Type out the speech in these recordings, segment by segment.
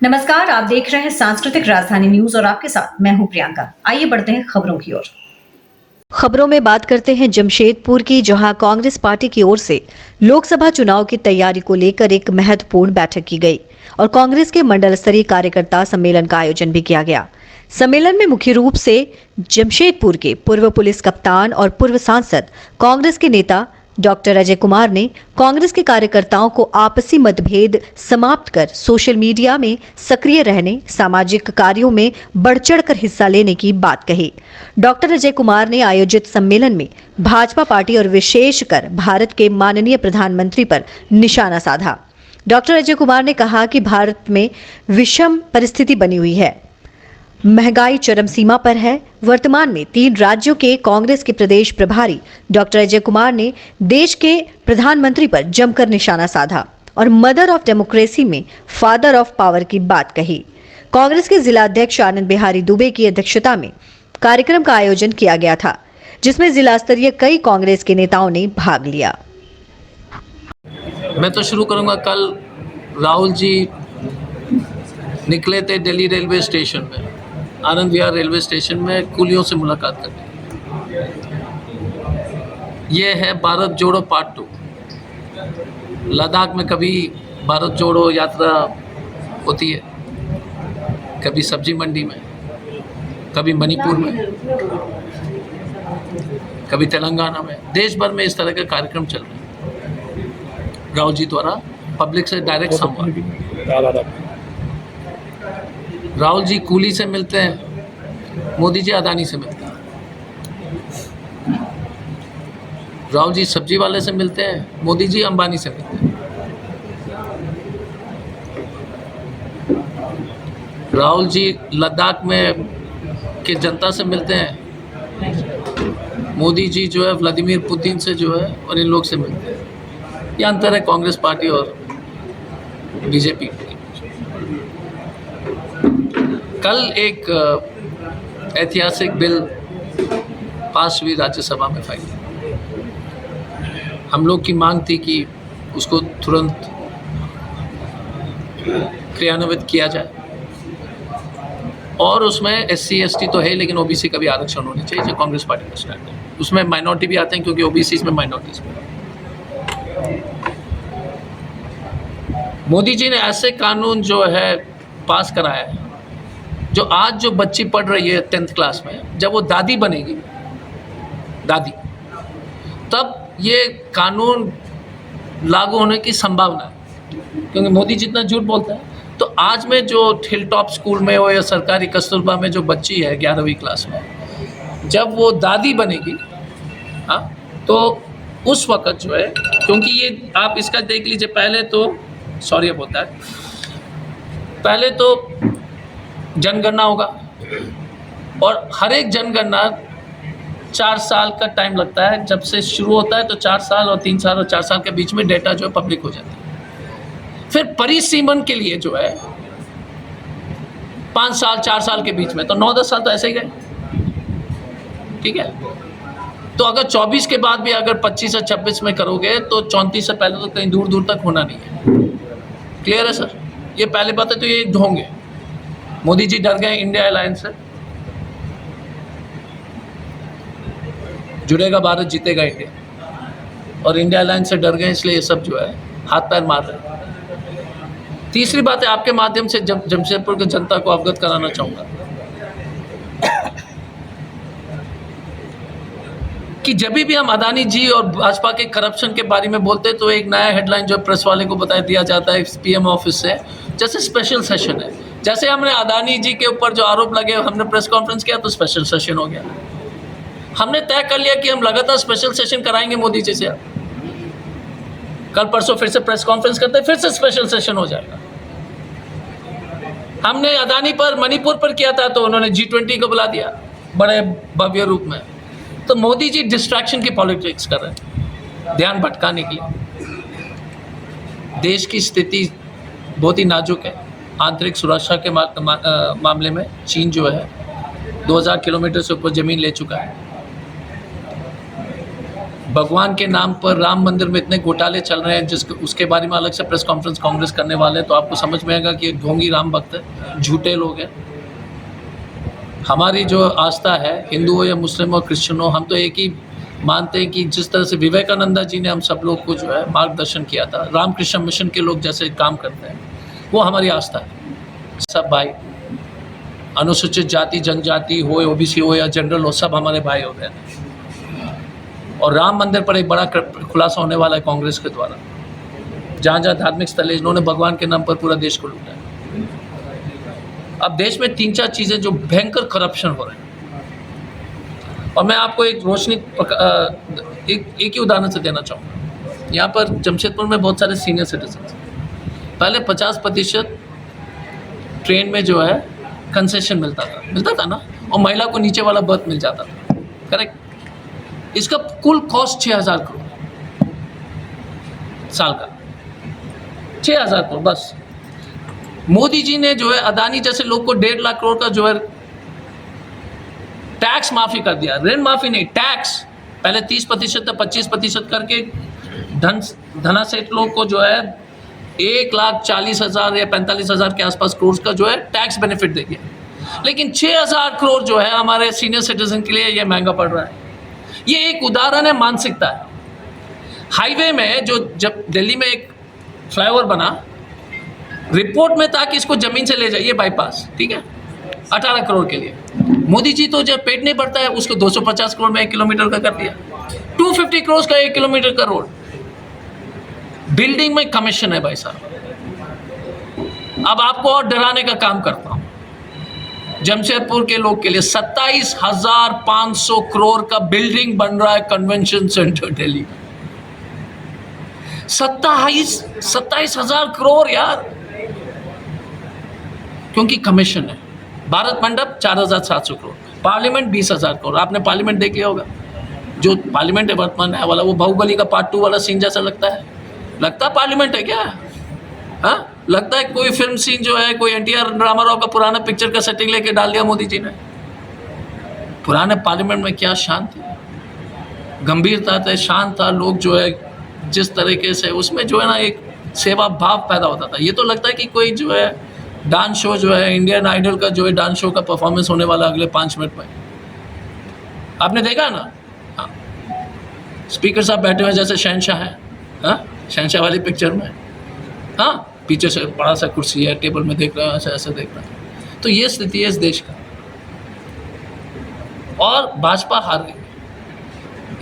नमस्कार, आप देख रहे हैं सांस्कृतिक राजधानी न्यूज और आपके साथ मैं हूं प्रियंका। आइए बढ़ते हैं खबरों की ओर। खबरों में बात करते हैं जमशेदपुर की, जहां कांग्रेस पार्टी की ओर से लोकसभा चुनाव की तैयारी को लेकर एक महत्वपूर्ण बैठक की गई और कांग्रेस के मंडल स्तरीय कार्यकर्ता सम्मेलन का आयोजन भी किया गया। सम्मेलन में मुख्य रूप से जमशेदपुर के पूर्व पुलिस कप्तान और पूर्व सांसद कांग्रेस के नेता डॉक्टर अजय कुमार ने कांग्रेस के कार्यकर्ताओं को आपसी मतभेद समाप्त कर सोशल मीडिया में सक्रिय रहने, सामाजिक कार्यों में बढ़ चढ़कर हिस्सा लेने की बात कही। डॉक्टर अजय कुमार ने आयोजित सम्मेलन में भाजपा पार्टी और विशेषकर भारत के माननीय प्रधानमंत्री पर निशाना साधा। डॉक्टर अजय कुमार ने कहा कि भारत में विषम परिस्थिति बनी हुई है, महंगाई चरम सीमा पर है। वर्तमान में 3 राज्यों के कांग्रेस के प्रदेश प्रभारी डॉक्टर अजय कुमार ने देश के प्रधानमंत्री पर जमकर निशाना साधा और मदर ऑफ डेमोक्रेसी में फादर ऑफ पावर की बात कही। कांग्रेस के जिला अध्यक्ष आनंद बिहारी दुबे की अध्यक्षता में कार्यक्रम का आयोजन किया गया था, जिसमें जिला स्तरीय कई कांग्रेस के नेताओं ने भाग लिया। मैं तो शुरू करूंगा। कल राहुल जी निकले थे दिल्ली रेलवे स्टेशन में, आनंद विहार रेलवे स्टेशन में कुलियों से मुलाकात करने। ये है भारत जोड़ो पार्ट 2। लद्दाख में कभी भारत जोड़ो यात्रा होती है, कभी सब्जी मंडी में, कभी मणिपुर में, कभी तेलंगाना में। देश भर में इस तरह के कार्यक्रम चल रहे हैं राहुल जी द्वारा, पब्लिक से डायरेक्ट संवाद। राहुल जी कूली से मिलते हैं, मोदी जी अदानी से मिलते हैं। राहुल जी सब्जी वाले से मिलते हैं, मोदी जी अंबानी से मिलते हैं। राहुल जी लद्दाख में के जनता से मिलते हैं, मोदी जी जो है व्लादिमीर पुतिन से जो है और इन लोग से मिलते हैं। ये अंतर है कांग्रेस पार्टी और बीजेपी। कल एक ऐतिहासिक बिल पास हुई राज्यसभा में फाइल। हम लोग की मांग थी कि उसको तुरंत क्रियान्वित किया जाए और उसमें SC ST तो है, लेकिन OBC का भी आरक्षण होना चाहिए, जो कांग्रेस पार्टी का स्टैंड है। उसमें माइनॉरिटी भी आते हैं क्योंकि OBC में माइनॉरिटीज में। मोदी जी ने ऐसे कानून जो है पास कराया है, जो आज जो बच्ची पढ़ रही है 10th क्लास में, जब वो दादी बनेगी, दादी, तब ये कानून लागू होने की संभावना है, क्योंकि मोदी जितना झूठ बोलता है। तो आज में जो हिल टॉप स्कूल में हो या सरकारी कस्तूरबा में जो बच्ची है 11वीं क्लास में, जब वो दादी बनेगी, हाँ, तो उस वक़्त जो है, क्योंकि ये आप इसका देख लीजिए, पहले तो सॉरी अब होता है, पहले तो जनगणना होगा और हर एक जनगणना 4 साल का टाइम लगता है। जब से शुरू होता है तो 4 साल और 3 साल और 4 साल के बीच में डेटा जो है पब्लिक हो जाता है। फिर परिसीमन के लिए जो है 5 साल 4 साल के बीच में, तो 9-10 साल तो ऐसे ही गए। ठीक है, तो अगर 24 के बाद भी अगर 25 या 26 में करोगे तो 34 से पहले तो कहीं दूर दूर तक होना नहीं है। क्लियर है सर? ये पहले बात है। तो ये ढोंगे, मोदी जी डर गए इंडिया अलायंस से, जुड़ेगा भारत जीतेगा इंडिया, और इंडिया अलायंस से डर गए, इसलिए ये सब जो है हाथ पैर मार रहे हैं। तीसरी बात है, आपके माध्यम से जमशेदपुर की जनता को अवगत कराना चाहूँगा कि जब भी हम अदानी जी और भाजपा के करप्शन के बारे में बोलते हैं तो एक नया हेडलाइन जो प्रेस वाले को बता दिया जाता है PM ऑफिस से, जैसे स्पेशल सेशन है। जैसे हमने अदानी जी के ऊपर जो आरोप लगे, हमने प्रेस कॉन्फ्रेंस किया तो स्पेशल सेशन हो गया। हमने तय कर लिया कि हम लगातार स्पेशल सेशन कराएंगे मोदी जी से। कल परसों फिर से प्रेस कॉन्फ्रेंस करते हैं, फिर से स्पेशल सेशन हो जाएगा। हमने अदानी पर, मणिपुर पर किया था तो उन्होंने G20 को बुला दिया बड़े भव्य रूप में। तो मोदी जी डिस्ट्रैक्शन की पॉलिटिक्स कर रहे हैं, ध्यान भटकाने के लिए। देश की स्थिति बहुत ही नाजुक है। आंतरिक सुरक्षा के मामले में चीन जो है 2000 किलोमीटर से ऊपर ज़मीन ले चुका है। भगवान के नाम पर राम मंदिर में इतने घोटाले चल रहे हैं जिसके उसके बारे में अलग से प्रेस कॉन्फ्रेंस कांग्रेस करने वाले हैं, तो आपको समझ में आएगा कि ये ढोंगी राम भक्त है, झूठे लोग हैं। हमारी जो आस्था है, हिंदू हो या मुस्लिम हो क्रिश्चियन हो, हम तो एक ही मानते हैं कि जिस तरह से विवेकानंदा जी ने हम सब लोग को जो है मार्गदर्शन किया था, रामकृष्ण मिशन के लोग जैसे काम करते हैं, वो हमारी आस्था है। सब भाई, अनुसूचित जाति जनजाति हो, ओबीसी हो या जनरल हो, सब हमारे भाई हो गए। और राम मंदिर पर एक बड़ा खुलासा होने वाला है कांग्रेस के द्वारा। जहाँ जहाँ धार्मिक स्थल है, इन्होंने भगवान के नाम पर पूरा देश को लूटा है। अब देश में 3-4 चीज़ें जो भयंकर करप्शन हो रहे हैं, और मैं आपको एक रोशनी एक ही उदाहरण से देना चाहूँगा। यहाँ पर जमशेदपुर में बहुत सारे सीनियर सिटीजन, पहले 50% ट्रेन में जो है कंसेशन मिलता था ना, और महिला को नीचे वाला बर्थ मिल जाता था, करेक्ट। इसका कुल कॉस्ट 6,000 करोड़ साल का, 6,000 करोड़ बस। मोदी जी ने जो है अदानी जैसे लोग को 1.5 लाख करोड़ का जो है टैक्स माफी कर दिया, ऋण माफी नहीं, टैक्स। पहले 30% या 25% करके धनासेठ लोग को जो है 1,40,000 या 45,000 के आसपास करोड़ का जो है टैक्स बेनिफिट देंगे। लेकिन 6,000 करोड़ जो है हमारे सीनियर सिटीजन के लिए ये महंगा पड़ रहा है। ये एक उदाहरण है मानसिकता है। हाईवे में जो जब दिल्ली में एक फ्लाईओवर बना, रिपोर्ट में था कि इसको जमीन से ले जाइए बाईपास, ठीक है, 18 करोड़ के लिए। मोदी जी तो जब पेट नहीं भरता है उसको 250 करोड़ में 1 किलोमीटर का कर दिया, 250 करोड़ का 1 किलोमीटर का रोड। बिल्डिंग में कमीशन है भाई साहब। अब आपको और डराने का काम करता हूं, जमशेदपुर के लोग के लिए 27,500 करोड़ का बिल्डिंग बन रहा है कन्वेंशन सेंटर दिल्ली में। 27,000 करोड़ यार, क्योंकि कमीशन है। भारत मंडप 4,700 करोड़, पार्लियामेंट 20,000 करोड़। आपने पार्लियामेंट देख लिया होगा, जो पार्लियामेंट है वर्तमान है वाला, वो बाहुबली का पार्ट 2 वाला सीन जैसा लगता है। लगता है पार्लियामेंट है क्या? हाँ, लगता है कोई फिल्म सीन जो है, कोई एनटीआर रामाराव का पुराना पिक्चर का सेटिंग लेके डाल दिया मोदी जी ने। पुराने पार्लियामेंट में क्या शांत थी, गंभीरता था, शांत था। लोग जो है जिस तरीके से उसमें जो है ना एक सेवा भाव पैदा होता था। ये तो लगता है कि कोई जो है डांस शो जो है, इंडियन आइडल का जो है डांस शो का परफॉर्मेंस होने वाला अगले 5 मिनट में। आपने देखा ना? हाँ, स्पीकर साहब बैठे हुए जैसे शहनशाह हैं, हाँ, शहनशाह वाली पिक्चर में। हाँ, पीछे से बड़ा सा कुर्सी है, टेबल में देख रहा है, ऐसे ऐसे देख रहा है। तो ये स्थिति है इस देश का, और भाजपा हार गई।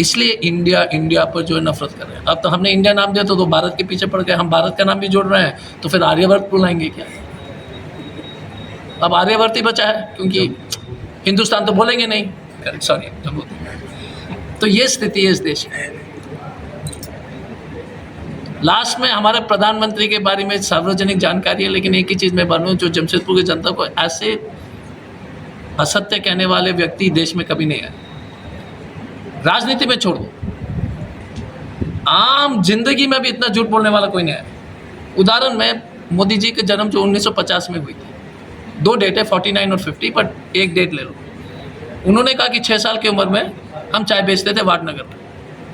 इसलिए इंडिया पर जो है नफरत कर रहे हैं। अब तो हमने इंडिया नाम दिया तो भारत के पीछे पड़ गए। हम भारत का नाम भी जोड़ रहे हैं, तो फिर आर्यवर्त बुलाएंगे क्या? अब आर्यवर्त ही बचा है, क्योंकि हिंदुस्तान तो बोलेंगे नहीं, सॉरी। तो ये स्थिति है इस देश में। लास्ट में हमारे प्रधानमंत्री के बारे में सार्वजनिक जानकारी है, लेकिन एक ही चीज़ मैं मानूँ, जो जमशेदपुर की जनता को ऐसे असत्य कहने वाले व्यक्ति देश में कभी नहीं आए। राजनीति में छोड़ दो, आम जिंदगी में भी इतना झूठ बोलने वाला कोई नहीं आया। उदाहरण में मोदी जी का जन्म जो 1950 में हुई थी, 2 डेट है 49 और 50, बट एक डेट ले लो। उन्होंने कहा कि 6 साल की उम्र में हम चाय बेचते थे वाटनगर में,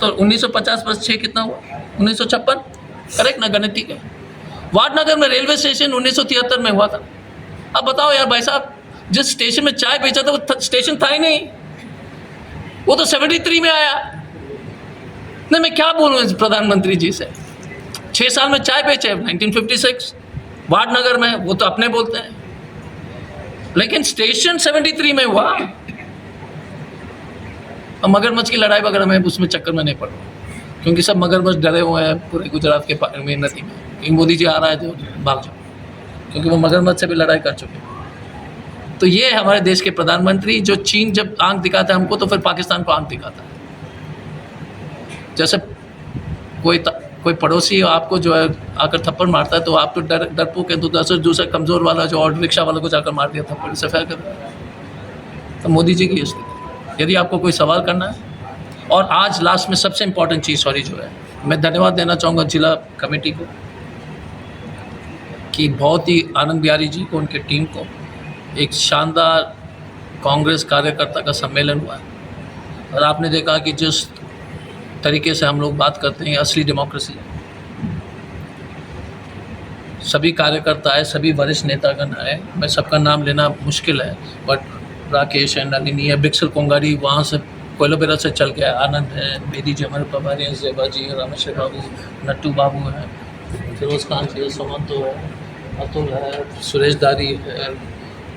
तो 1950 + 6 कितना हुआ? 1956, करेक्ट ना? गणित ठीक है। वाटनगर में रेलवे स्टेशन 1973 में हुआ था। अब बताओ यार भाई साहब, जिस स्टेशन में चाय बेचा था वो स्टेशन था ही नहीं, वो तो 73 में आया। नहीं, मैं क्या बोलूँ इस प्रधानमंत्री जी से? 6 साल में चाय बेचे 1956 वाटनगर में, वो तो अपने बोलते हैं, लेकिन स्टेशन 73 में हुआ। अब मगरमच्छ की लड़ाई वगैरह में उसमें चक्कर में नहीं पड़ रहा, क्योंकि सब मगरमच्छ डरे हुए हैं पूरे गुजरात के में नदी में। इन मोदी जी आ रहा है तो भाग जाओ, क्योंकि वो मगरमच्छ से भी लड़ाई कर चुके हैं। तो ये हमारे देश के प्रधानमंत्री, जो चीन जब आंख दिखाता है हमको, तो फिर पाकिस्तान को आंख दिखाता है। जैसे कोई पड़ोसी आपको जो है आकर थप्पड़ मारता है, तो आप तो डरपोक है, तो दूसरा कमज़ोर वाला जो ऑटो रिक्शा वाला को जाकर मार दिया थप्पड़ से फेंक कर। तो मोदी जी की स्थिति। यदि आपको कोई सवाल करना है, और आज लास्ट में सबसे इम्पोर्टेंट चीज़ सॉरी जो है, मैं धन्यवाद देना चाहूँगा जिला कमेटी को, कि बहुत ही आनंद बिहारी जी को, उनके टीम को, एक शानदार कांग्रेस कार्यकर्ता का सम्मेलन हुआ है। और आपने देखा कि जिस तरीके से हम लोग बात करते हैं, असली डेमोक्रेसी है। सभी कार्यकर्ता आए, सभी वरिष्ठ नेतागण आए, मैं सबका नाम लेना मुश्किल है, बट राकेश है, नलिनी है, बिक्सल कोंगारी वहाँ से कोयलाबेरा से चल गया, आनंद है, बेदी जी हमारे प्रभारी हैं, जेबा जी, रामेश्वर बाबू, नट्टू बाबू हैं, फिरोज खान है, सुमंतो है, अतुल है, सुरेश दारी है,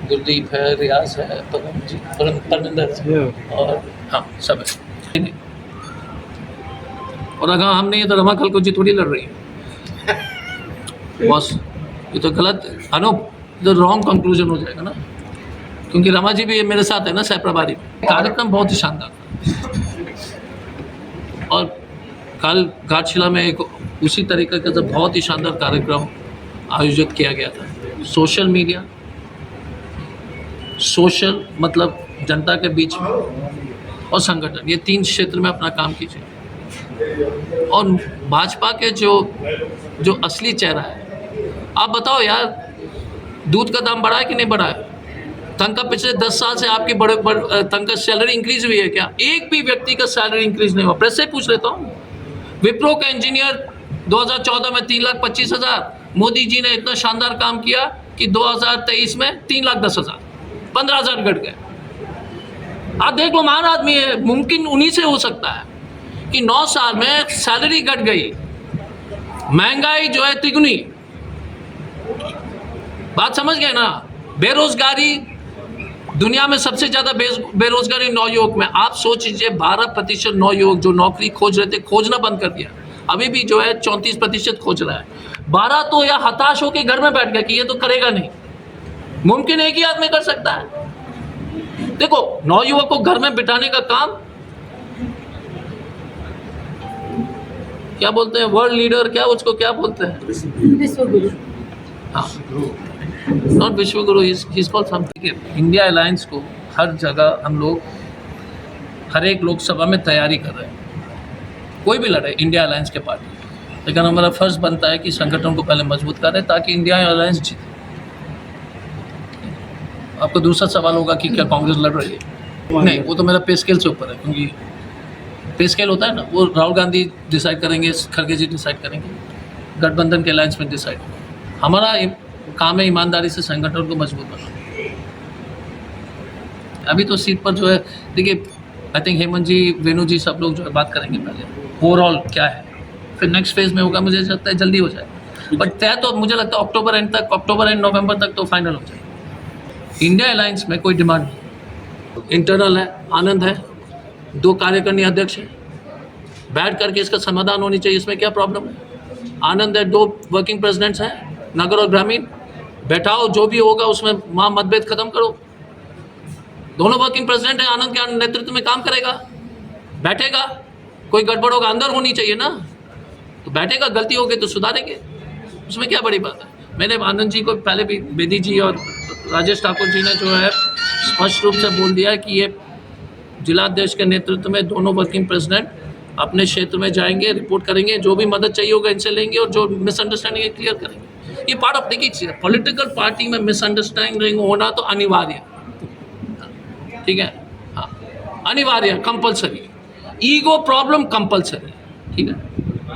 गुरदीप है, रियाज है, परमिंदर है, और हाँ सब है। और अगर हम नहीं है तो रमा कल को जी थोड़ी लड़ रही है बॉस, ये तो गलत अनूप, तो रॉन्ग कंक्लूजन हो जाएगा ना, क्योंकि रमा जी भी मेरे साथ है ना सह प्रभारी में। कार्यक्रम बहुत ही शानदार था और कल घाटशिला में एक उसी तरीके का तो बहुत ही शानदार कार्यक्रम आयोजित किया गया था। सोशल मीडिया, सोशल मतलब जनता के बीच में, और संगठन, ये 3 क्षेत्र में अपना काम कीजिए। और भाजपा के जो असली चेहरा है, आप बताओ यार, दूध का दाम बढ़ा है कि नहीं बढ़ा है? तनख्वाह पिछले 10 साल से आपकी तनख्वाह सैलरी इंक्रीज हुई है क्या? एक भी व्यक्ति का सैलरी इंक्रीज नहीं हुआ। प्रेस से पूछ लेता हूँ, विप्रो का इंजीनियर 2014 में 3,25,000, मोदी जी ने इतना शानदार काम किया कि 2023 में 3,10,000, 15,000 घट गए। आप देख लो, महान आदमी है, मुमकिन उन्हीं से हो सकता है कि 9 साल में सैलरी घट गई, महंगाई जो है तिगुनी। बात समझ गए ना? बेरोजगारी, दुनिया में सबसे ज़्यादा बेरोजगारी नवयुवक में। आप सोच लीजिए, 12% नवयुवक जो नौकरी खोज रहे थे, खोजना बंद कर दिया। अभी भी जो है 34% खोज रहा है। 12 तो या हताश होकर घर में बैठ गया कि ये तो करेगा नहीं। मुमकिन एक ही आदमी कर सकता है। देखो, नवयुवक को घर में बिठाने का काम क्या बोलते हैं, वर्ल्ड लीडर, क्या उसको क्या बोलते हैं, विश्वगुरु। हाँ, not vishwaguru, he is called something. India alliance को हर जगह हम लोग हर एक लोकसभा में तैयारी कर रहे हैं। कोई भी लड़े इंडिया अलायंस के पार्टी, लेकिन हमारा फर्ज बनता है कि संगठन को पहले मजबूत करें ताकि इंडिया अलायंस जीते। आपका दूसरा सवाल होगा कि क्या कांग्रेस लड़ रही है? नहीं, वो तो मेरा पे स्केल से ऊपर है, क्योंकि पे स्केल होता है ना, वो राहुल गांधी डिसाइड करेंगे, खड़गे जी डिसाइड करेंगे, गठबंधन के अलायंस में डिसाइड। हमारा काम है ईमानदारी से संगठन को मजबूत बनाना। अभी तो सीट पर जो है, देखिए, आई थिंक हेमंत जी, वेणु जी, सब लोग जो है बात करेंगे पहले ओवरऑल क्या है, फिर नेक्स्ट फेज में होगा। मुझे लगता है जल्दी हो जाएगा, बट तय तो मुझे लगता है अक्टूबर एंड नवंबर तक तो फाइनल हो जाएगा। इंडिया अलायंस में कोई डिमांड नहीं, इंटरनल है, आनंद है, 2 कार्यकारिणी अध्यक्ष है, बैठ करके इसका समाधान होनी चाहिए। इसमें क्या प्रॉब्लम है? आनंद है, 2 वर्किंग प्रेसिडेंट्स हैं, नगर और ग्रामीण, बैठाओ, जो भी होगा उसमें वहाँ मतभेद खत्म करो। दोनों वर्किंग प्रेसिडेंट हैं, आनंद के नेतृत्व में काम करेगा, बैठेगा, कोई गड़बड़ होगा, अंदर होनी चाहिए ना, तो बैठेगा, गलती होगी तो सुधारेंगे, उसमें क्या बड़ी बात है। मैंने आनंद जी को पहले भी, बेदी जी और राजेश ठाकुर जी ने जो है स्पष्ट रूप से बोल दिया कि ये जिलाध्यक्ष के नेतृत्व में दोनों वर्किंग प्रेसिडेंट अपने क्षेत्र में जाएंगे, रिपोर्ट करेंगे, जो भी मदद चाहिए होगा इनसे लेंगे, और जो मिसअंडरस्टैंडिंग है क्लियर करेंगे। ये पार्ट ऑफ, देखिए, पॉलिटिकल पार्टी में मिसअंडरस्टैंडिंग होना तो अनिवार्य है, ठीक है, हाँ, अनिवार्य, कंपलसरी। ईगो प्रॉब्लम कंपलसरी, ठीक है,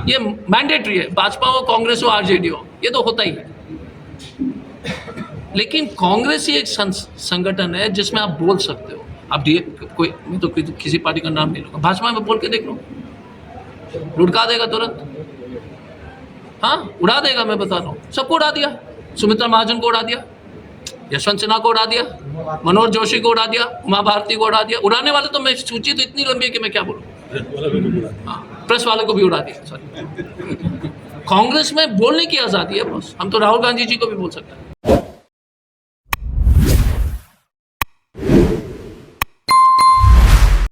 ये मैंडेटरी है। भाजपा हो, कांग्रेस हो, आरजेडी हो, ये तो होता ही है। लेकिन कांग्रेस ही एक संगठन है जिसमें आप बोल सकते हो। आप कोई, मैं तो किसी पार्टी का नाम नहीं लूँगा, भाजपा में बोल के देख लो, लुढ़का देगा तुरंत, हाँ, उड़ा देगा। मैं बता रहा हूँ, सबको उड़ा दिया, सुमित्रा महाजन को उड़ा दिया, यशवंत सिन्हा को उड़ा दिया, मनोज जोशी को उड़ा दिया, उमा भारती को उड़ा दिया। उड़ाने वाले तो, मैं सूची तो इतनी लंबी है कि मैं क्या बोलूँ, हाँ, प्रेस वाले को भी उड़ा दिया। सॉरी, कांग्रेस में बोलने की आज़ादी है बॉस, हम तो राहुल गांधी जी को भी बोल सकते हैं।